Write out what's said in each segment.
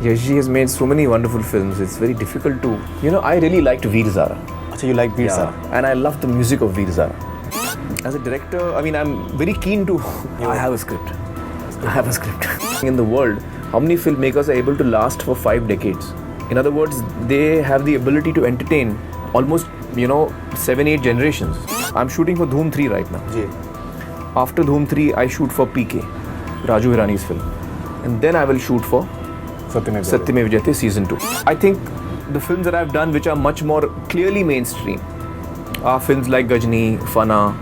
Yash has made so many wonderful films. It's very difficult to... I really liked Veer Zara. So you like Veer Zara? And I love the music of Veer Zara. As a director, I'm very keen to... I have a script. In the world, how many filmmakers are able to last for 5 decades? In other words, they have the ability to entertain almost, 7-8 generations. I'm shooting for Dhoom 3 right now. After Dhoom 3, I shoot for Peekay, Raju Hirani's film. And then I will shoot for Satyamev Jayate Season 2. I think the films that I've done which are much more clearly mainstream are films like Gajni, Fana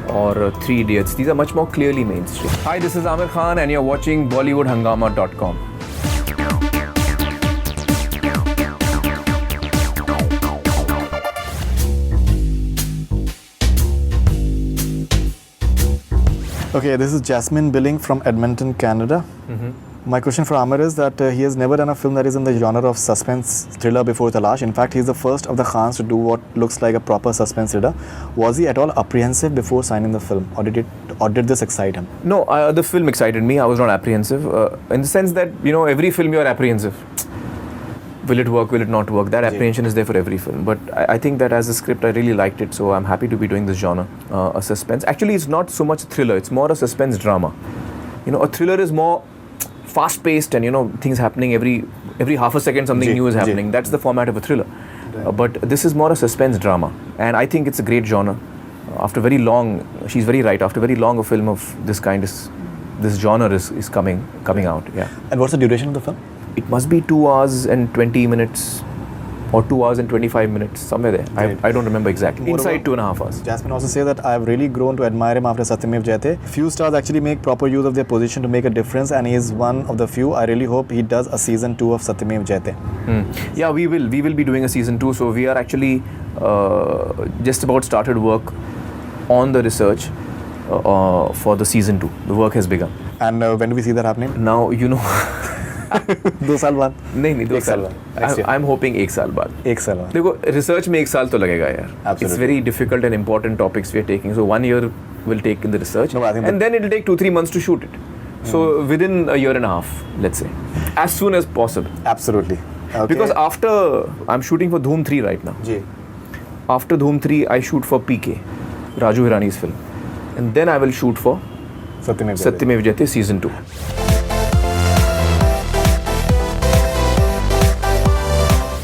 or 3 Idiots. These are much more clearly mainstream. Hi, this is Aamir Khan and you're watching BollywoodHungama.com. Okay, this is Jasmine Billing from Edmonton, Canada. My question for Aamir is that he has never done a film that is in the genre of suspense thriller before Talaash. In fact, he is the first of the Khans to do what looks like a proper suspense thriller. Was he at all apprehensive before signing the film, or did this excite him? No, the film excited me. I was not apprehensive in the sense that every film you are apprehensive. Will it work? Will it not work? That apprehension is there for every film. But I think that as a script, I really liked it. So I'm happy to be doing this genre, a suspense. Actually, it's not so much a thriller. It's more a suspense drama. A thriller is more fast-paced and things happening every half a second. Something new is happening. That's the format of a thriller. But this is more a suspense drama, and I think it's a great genre. After very long, she's very right. After very long, a film of this kind this genre is coming out. Yeah. And what's the duration of the film? It must be 2 hours and 20 minutes or 2 hours and 25 minutes, somewhere there. I don't remember exactly. Inside 2.5 hours. Jasmine also says that I've really grown to admire him after Satyamev Jayate. Few stars actually make proper use of their position to make a difference, and he is one of the few. I really hope he does a season 2 of Satyamev Jayate. Yeah, we will be doing a season 2. So we are actually just about started work on the research for the season 2. The work has begun. And when do we see that happening? Now, 2 साल बाद? नहीं 2 साल बाद. I'm hoping 1 साल बाद. 1 साल बाद. देखो, research में 1 साल तो लगेगा यार. Absolutely. It's very difficult and important topics we are taking. So 1 year will take in the research, No, I think and then it will take 2-3 months to shoot it. So within a year and a half, let's say, as soon as possible. Absolutely. Okay. Because after I'm shooting for Dhoom 3 right now. After Dhoom 3, I shoot for Peekay, Raju Hirani's film, and then I will shoot for Satyamev Jayate Season 2.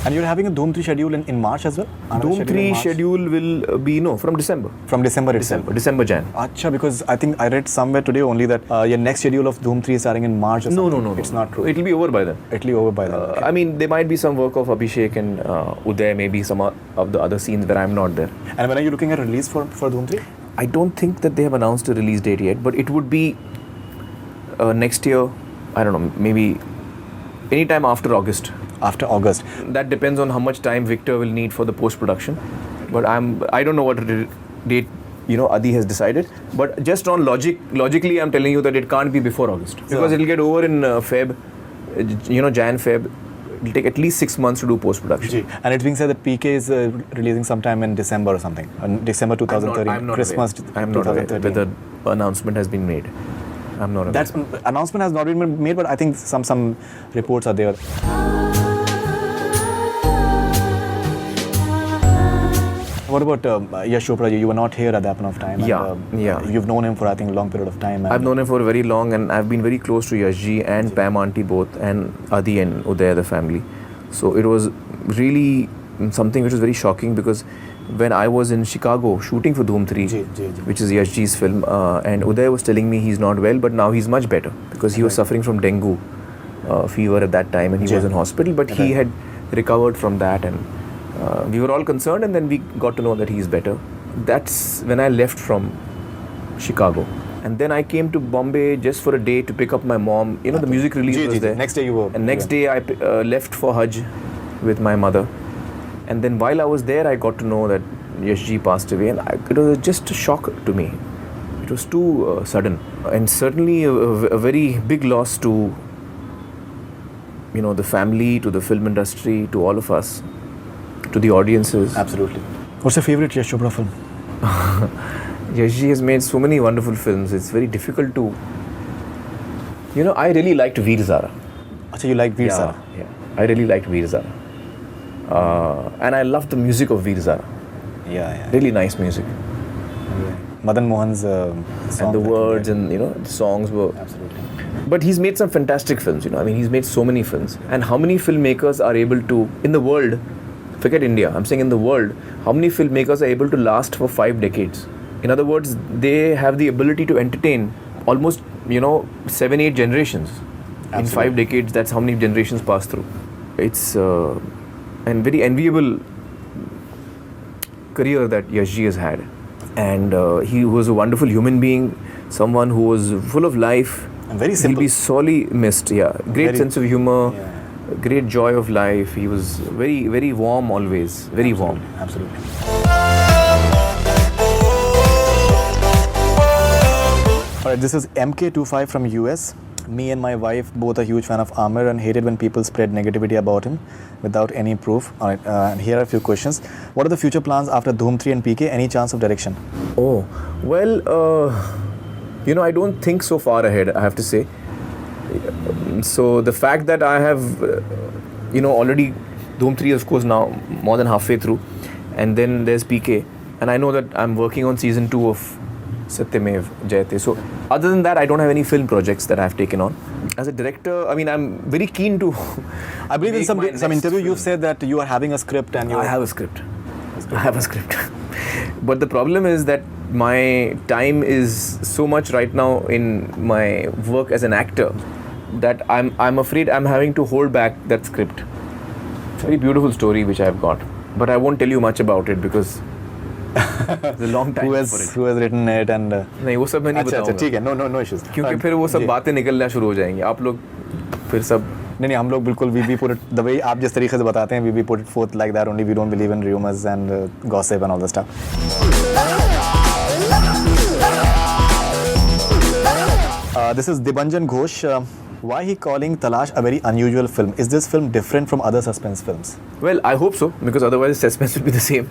And you're having a Dhoom 3 schedule in March as well? Dhoom 3 schedule will be from December. From December itself? December, Jan. Acha, because I think I read somewhere today only that your next schedule of Dhoom 3 is starting in March or something. No. It's not true. It will be over by then. It will be over by then. Okay. I mean, there might be some work of Abhishek and Uday, maybe some of the other scenes where I'm not there. And when are you looking at release for Dhoom 3? I don't think that they have announced a release date yet, but it would be next year, I don't know, maybe anytime after August. After August. That depends on how much time Victor will need for the post-production. But I don't know what date Adi has decided. But just on logically, I'm telling you that it can't be before August, because it'll get over in Feb, Jan, Feb. It'll take at least 6 months to do post-production. And it's being said that Peekay is releasing sometime in December or something. December 2013. I'm not Christmas I'm not aware 2013. whether the announcement has been made. I'm not aware. That announcement has not been made, but I think some reports are there. What about Yash Chopra? You were not here at that point of time. Yeah. You've known him for, I think, a long period of time. I've known him for very long, and I've been very close to Yash ji and Pam auntie both, and Adi and Uday, the family. So it was really something which was very shocking, because when I was in Chicago shooting for Dhoom 3, which is Yash ji's film, and Uday was telling me he's not well, but now he's much better, because he was suffering from dengue fever at that time, and he was in hospital, but he had recovered from that, and we were all concerned, and then we got to know that he's better. That's when I left from Chicago. And then I came to Bombay just for a day to pick up my mom. The music release was there. Next day you were. And next day I left for Hajj with my mother. And then while I was there, I got to know that Yash ji passed away. And it was just a shock to me. It was too sudden. And certainly a very big loss to, the family, to the film industry, to all of us, to the audiences. Absolutely. What's your favorite Yash Chopra film? Yash has made so many wonderful films. It's very difficult to... I really liked Veer Zara. Achha, you like Veer Zara? Yeah. I really liked Veer Zara. And I loved the music of Veer Zara. Yeah. Really nice music. Madan Mohan's song. And the words and, the songs were... Absolutely. But he's made some fantastic films, I mean, he's made so many films. And how many filmmakers are able to, in the world, forget India, I'm saying in the world, how many filmmakers are able to last for 5 decades? In other words, they have the ability to entertain almost, 7-8 generations. Absolutely. In 5 decades, that's how many generations pass through. It's a very enviable career that Yash ji has had. And he was a wonderful human being, someone who was full of life. And very simple. He'll be sorely missed, yeah. Great sense of humor, great joy of life. He was very, very warm always, very warm. Absolutely. Alright, this is MK25 from US. Me and my wife both are huge fan of Aamir and hated when people spread negativity about him without any proof. Alright, and here are a few questions. What are the future plans after Dhoom 3 and Peekay? Any chance of direction? Oh, well, I don't think so far ahead, I have to say. So the fact that I have, already Dhoom 3 is of course now more than halfway through, and then there's Peekay, and I know that I'm working on season 2 of Satyamev Jayate. So other than that, I don't have any film projects that I've taken on. As a director, I mean, I'm very keen to... I believe in some interview film. you've said that you are having a script and you... I have a script. I have a script. But the problem is that my time is so much right now in my work as an actor that I'm afraid I'm having to hold back that script. It's a very beautiful story which I've got. But I won't tell you much about it because it's a long time who has written it and... नहीं वो सब मैं नहीं बताऊंगा. ठीक है, no issues. क्योंकि फिर वो सब बातें निकलना शुरू हो जाएंगी. आप लोग फिर सब नहीं हम लोग बिल्कुल we put it the way आप जिस तरीके से बताते हैं we put it forth like that only. We don't believe in rumors and gossip and all that stuff. This is Dibanjan Ghosh. Why he calling Talaash a very unusual film? Is this film different from other suspense films? Well, I hope so, because otherwise the suspense will be the same.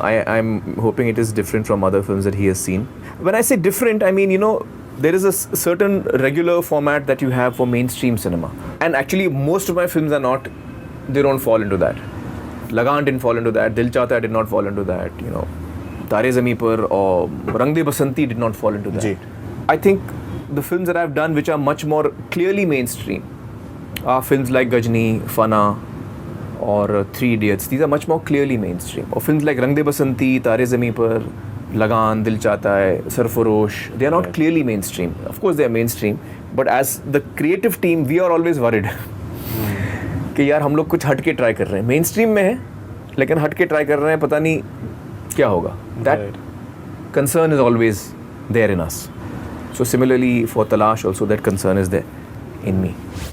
I'm hoping it is different from other films that he has seen. When I say different, I mean, there is a certain regular format that you have for mainstream cinema. And actually, most of my films are not, they don't fall into that. Lagaan didn't fall into that. Dil Chahta Hai did not fall into that. Tare Zameen Par or Rang De Basanti did not fall into that. Ji. I think the films that I've done which are much more clearly mainstream are films like Gajni, Fana, or 3 Idiots. These are much more clearly mainstream. Or films like Rang De Basanti, Tare Zameen Par, Lagaan, Dil Chahta Hai, Sarfarosh, they are not clearly mainstream. Of course they are mainstream, but as the creative team, we are always worried कि यार हम लोग कुछ हट के try कर रहे हैं. मेनस्ट्रीम में है, लेकिन हट के ट्राई कर रहे हैं, पता नहीं क्या होगा. That concern is always there in us. So similarly for Talaash also that concern is there in me.